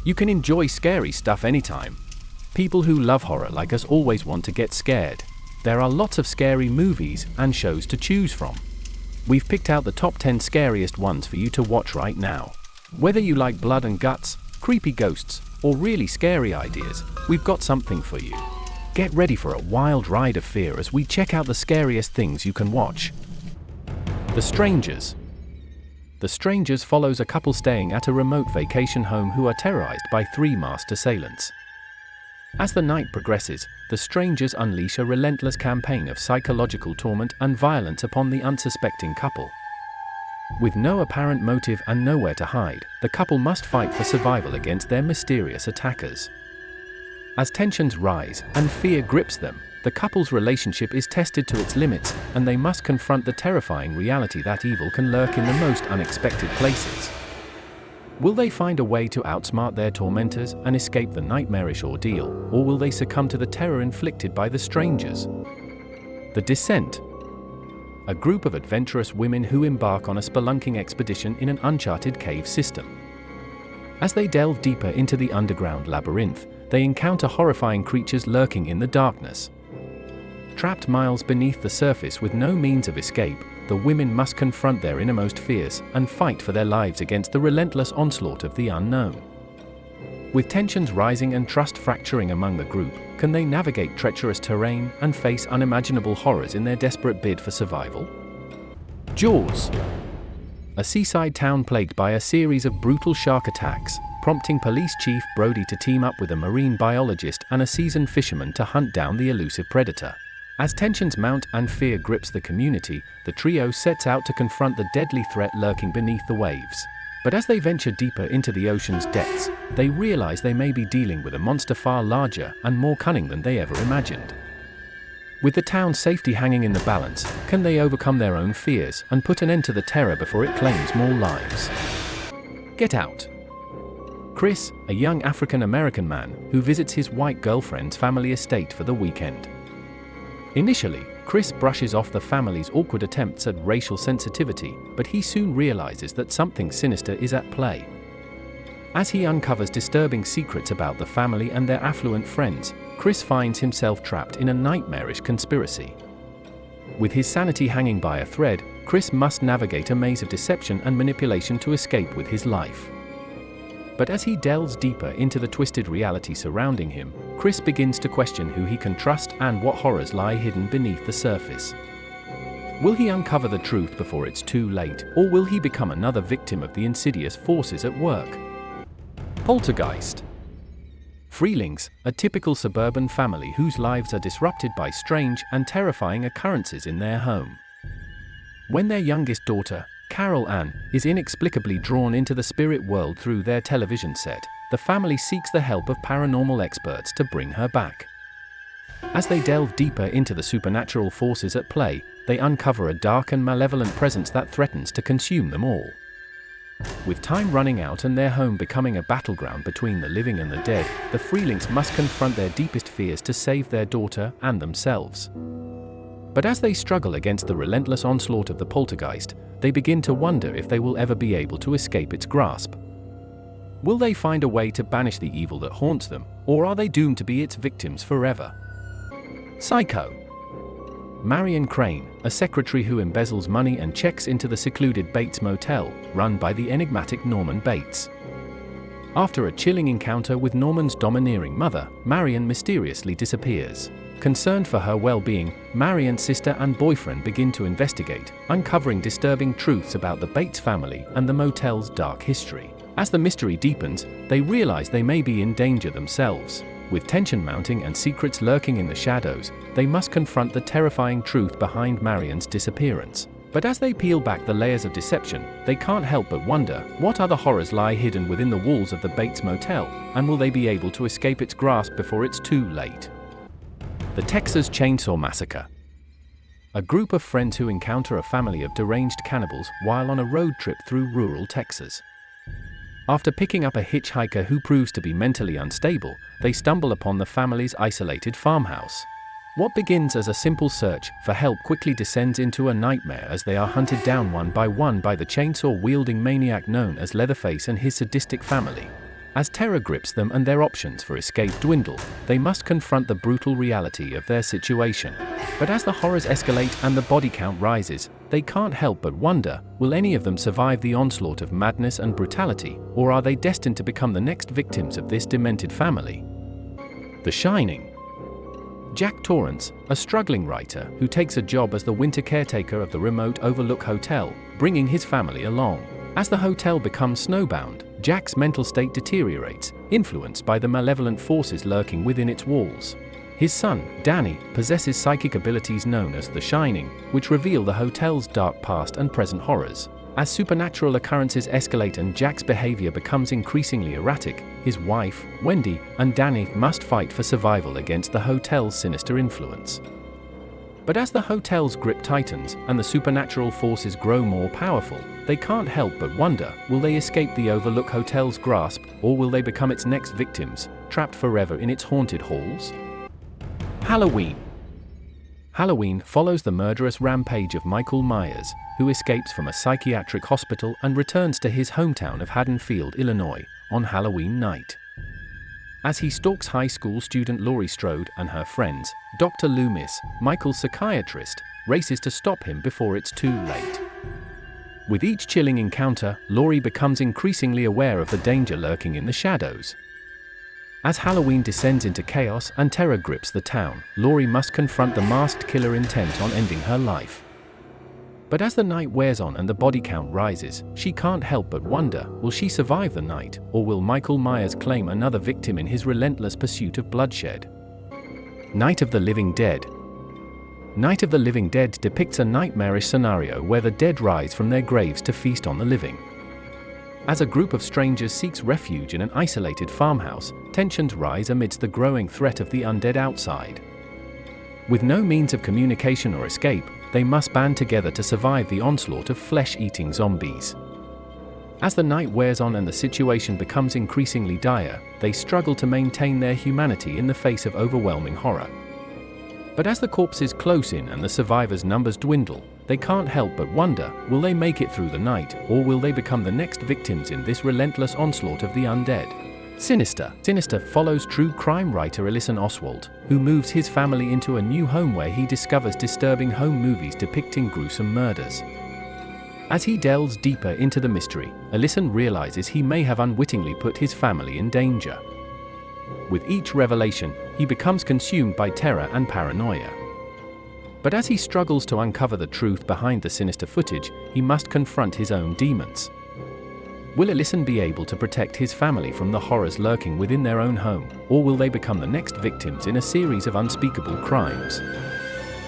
You can enjoy scary stuff anytime. People who love horror like us always want to get scared. There are lots of scary movies and shows to choose from. We've picked out the top 10 scariest ones for you to watch right now. Whether you like blood and guts, creepy ghosts, or really scary ideas, we've got something for you. Get ready for a wild ride of fear as we check out the scariest things you can watch. The Strangers. The Strangers follows a couple staying at a remote vacation home who are terrorized by 3 masked assailants. As the night progresses, the Strangers unleash a relentless campaign of psychological torment and violence upon the unsuspecting couple. With no apparent motive and nowhere to hide, the couple must fight for survival against their mysterious attackers. As tensions rise and fear grips them, the couple's relationship is tested to its limits, and they must confront the terrifying reality that evil can lurk in the most unexpected places. Will they find a way to outsmart their tormentors and escape the nightmarish ordeal, or will they succumb to the terror inflicted by the Strangers? The Descent. A group of adventurous women who embark on a spelunking expedition in an uncharted cave system. As they delve deeper into the underground labyrinth, they encounter horrifying creatures lurking in the darkness. Trapped miles beneath the surface with no means of escape, the women must confront their innermost fears and fight for their lives against the relentless onslaught of the unknown. With tensions rising and trust fracturing among the group, can they navigate treacherous terrain and face unimaginable horrors in their desperate bid for survival? Jaws. A seaside town plagued by a series of brutal shark attacks, prompting Police Chief Brody to team up with a marine biologist and a seasoned fisherman to hunt down the elusive predator. As tensions mount and fear grips the community, the trio sets out to confront the deadly threat lurking beneath the waves. But as they venture deeper into the ocean's depths, they realize they may be dealing with a monster far larger and more cunning than they ever imagined. With the town's safety hanging in the balance, can they overcome their own fears and put an end to the terror before it claims more lives? Get Out. Chris, a young African-American man who visits his white girlfriend's family estate for the weekend. Initially, Chris brushes off the family's awkward attempts at racial sensitivity, but he soon realizes that something sinister is at play. As he uncovers disturbing secrets about the family and their affluent friends, Chris finds himself trapped in a nightmarish conspiracy. With his sanity hanging by a thread, Chris must navigate a maze of deception and manipulation to escape with his life. But as he delves deeper into the twisted reality surrounding him, Chris begins to question who he can trust and what horrors lie hidden beneath the surface. Will he uncover the truth before it's too late, or will he become another victim of the insidious forces at work? Poltergeist. Freelings, a typical suburban family whose lives are disrupted by strange and terrifying occurrences in their home. When their youngest daughter, Carol Ann, is inexplicably drawn into the spirit world through their television set, the family seeks the help of paranormal experts to bring her back. As they delve deeper into the supernatural forces at play, they uncover a dark and malevolent presence that threatens to consume them all. With time running out and their home becoming a battleground between the living and the dead, the Freelings must confront their deepest fears to save their daughter and themselves. But as they struggle against the relentless onslaught of the poltergeist, they begin to wonder if they will ever be able to escape its grasp. Will they find a way to banish the evil that haunts them, or are they doomed to be its victims forever? Psycho. Marion Crane, a secretary who embezzles money and checks into the secluded Bates Motel, run by the enigmatic Norman Bates. After a chilling encounter with Norman's domineering mother, Marion mysteriously disappears. Concerned for her well-being, Marion's sister and boyfriend begin to investigate, uncovering disturbing truths about the Bates family and the motel's dark history. As the mystery deepens, they realize they may be in danger themselves. With tension mounting and secrets lurking in the shadows, they must confront the terrifying truth behind Marion's disappearance. But as they peel back the layers of deception, they can't help but wonder, what other horrors lie hidden within the walls of the Bates Motel, and will they be able to escape its grasp before it's too late? The Texas Chainsaw Massacre. A group of friends who encounter a family of deranged cannibals while on a road trip through rural Texas. After picking up a hitchhiker who proves to be mentally unstable, they stumble upon the family's isolated farmhouse. What begins as a simple search for help quickly descends into a nightmare as they are hunted down one by the chainsaw-wielding maniac known as Leatherface and his sadistic family. As terror grips them and their options for escape dwindle, they must confront the brutal reality of their situation. But as the horrors escalate and the body count rises, they can't help but wonder, will any of them survive the onslaught of madness and brutality, or are they destined to become the next victims of this demented family? The Shining. Jack Torrance, a struggling writer who takes a job as the winter caretaker of the remote Overlook Hotel, bringing his family along. As the hotel becomes snowbound, Jack's mental state deteriorates, influenced by the malevolent forces lurking within its walls. His son, Danny, possesses psychic abilities known as the Shining, which reveal the hotel's dark past and present horrors. As supernatural occurrences escalate and Jack's behavior becomes increasingly erratic, his wife, Wendy, and Danny must fight for survival against the hotel's sinister influence. But as the hotel's grip tightens and the supernatural forces grow more powerful, they can't help but wonder, will they escape the Overlook Hotel's grasp, or will they become its next victims, trapped forever in its haunted halls? Halloween. Halloween follows the murderous rampage of Michael Myers, who escapes from a psychiatric hospital and returns to his hometown of Haddonfield, Illinois, on Halloween night. As he stalks high school student Laurie Strode and her friends, Dr. Loomis, Michael's psychiatrist, races to stop him before it's too late. With each chilling encounter, Laurie becomes increasingly aware of the danger lurking in the shadows. As Halloween descends into chaos and terror grips the town, Laurie must confront the masked killer intent on ending her life. But as the night wears on and the body count rises, she can't help but wonder, will she survive the night, or will Michael Myers claim another victim in his relentless pursuit of bloodshed? Night of the Living Dead. Night of the Living Dead depicts a nightmarish scenario where the dead rise from their graves to feast on the living. As a group of strangers seeks refuge in an isolated farmhouse, tensions rise amidst the growing threat of the undead outside. With no means of communication or escape, they must band together to survive the onslaught of flesh-eating zombies. As the night wears on and the situation becomes increasingly dire, they struggle to maintain their humanity in the face of overwhelming horror. But as the corpses close in and the survivors' numbers dwindle, they can't help but wonder, will they make it through the night, or will they become the next victims in this relentless onslaught of the undead? Sinister. Sinister follows true crime writer Ellison Oswald, who moves his family into a new home where he discovers disturbing home movies depicting gruesome murders. As he delves deeper into the mystery, Ellison realizes he may have unwittingly put his family in danger. With each revelation, he becomes consumed by terror and paranoia. But as he struggles to uncover the truth behind the sinister footage, he must confront his own demons. Will Ellison be able to protect his family from the horrors lurking within their own home, or will they become the next victims in a series of unspeakable crimes?